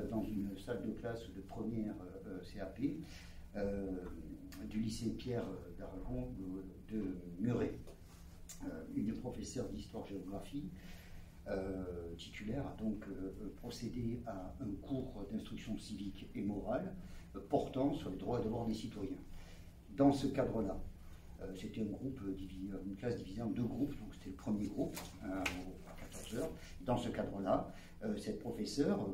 dans une salle de classe de première CAP du lycée Pierre d'Aragon de Muret. Une professeure d'histoire-géographie titulaire a donc procédé à un cours d'instruction civique et morale portant sur les droits et devoirs des citoyens. Dans ce cadre-là, c'était une classe divisée en deux groupes, donc c'était le premier groupe à 14 heures. Dans ce cadre-là, cette professeure,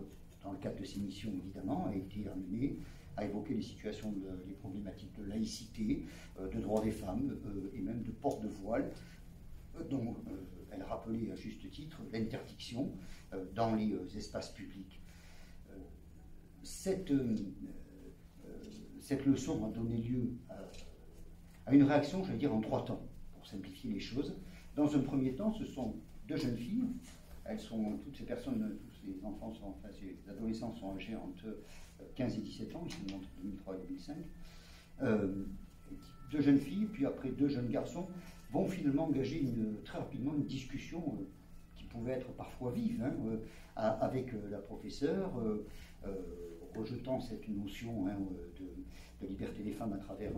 dans le cadre de ses missions évidemment, a été amenée à évoquer les situations, les problématiques de laïcité, de droits des femmes et même de port de voile, dont elle rappelait à juste titre l'interdiction dans les espaces publics. Cette leçon a donné lieu à une réaction, je vais dire, en trois temps, pour simplifier les choses. Dans un premier temps, ce sont deux jeunes filles. Elles sont, toutes ces personnes, tous ces enfants, ces adolescents sont âgés entre 15 et 17 ans, ils sont entre 2003 et 2005. Deux jeunes filles, puis après deux jeunes garçons, vont finalement engager très rapidement une discussion qui pouvait être parfois vive, avec la professeure, rejetant cette notion de liberté des femmes à travers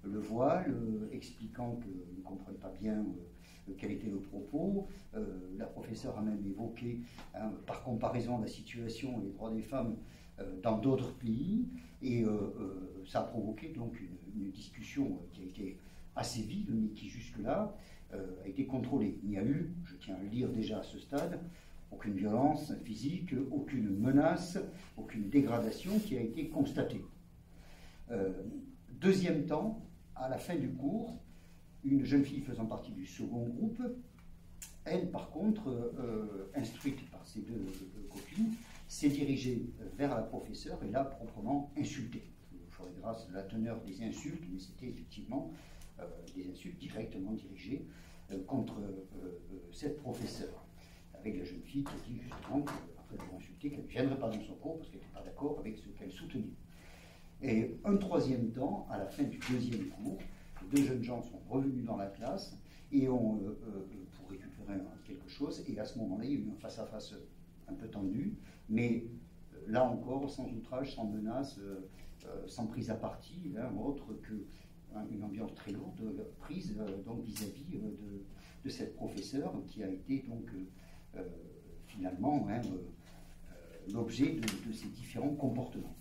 le voile, expliquant qu'ils ne comprennent pas bien quel était le propos. La professeure a même évoqué, par comparaison, la situation et les droits des femmes dans d'autres pays, et ça a provoqué donc une discussion qui a été assez vive, mais qui jusque-là a été contrôlée. Il n'y a eu, je tiens à le dire déjà à ce stade, aucune violence physique, aucune menace, aucune dégradation qui a été constatée. Deuxième temps, à la fin du cours, une jeune fille faisant partie du second groupe, elle, par contre, instruite par ses deux copines, s'est dirigée vers la professeure et l'a proprement insultée. Je ferai grâce à la teneur des insultes, mais c'était effectivement des insultes directement dirigées contre cette professeure, avec la jeune fille qui a dit justement, après l'avoir insultée, qu'elle ne viendrait pas dans son cours parce qu'elle n'était pas d'accord avec ce qu'elle soutenait. Et un troisième temps, à la fin du deuxième cours, deux jeunes gens sont revenus dans la classe et pour récupérer quelque chose, et à ce moment-là, il y a eu un face-à-face un peu tendu, mais là encore, sans outrage, sans menace, sans prise à partie, autre qu'une ambiance très lourde prise donc vis-à-vis de cette professeure qui a été donc finalement l'objet de ces différents comportements.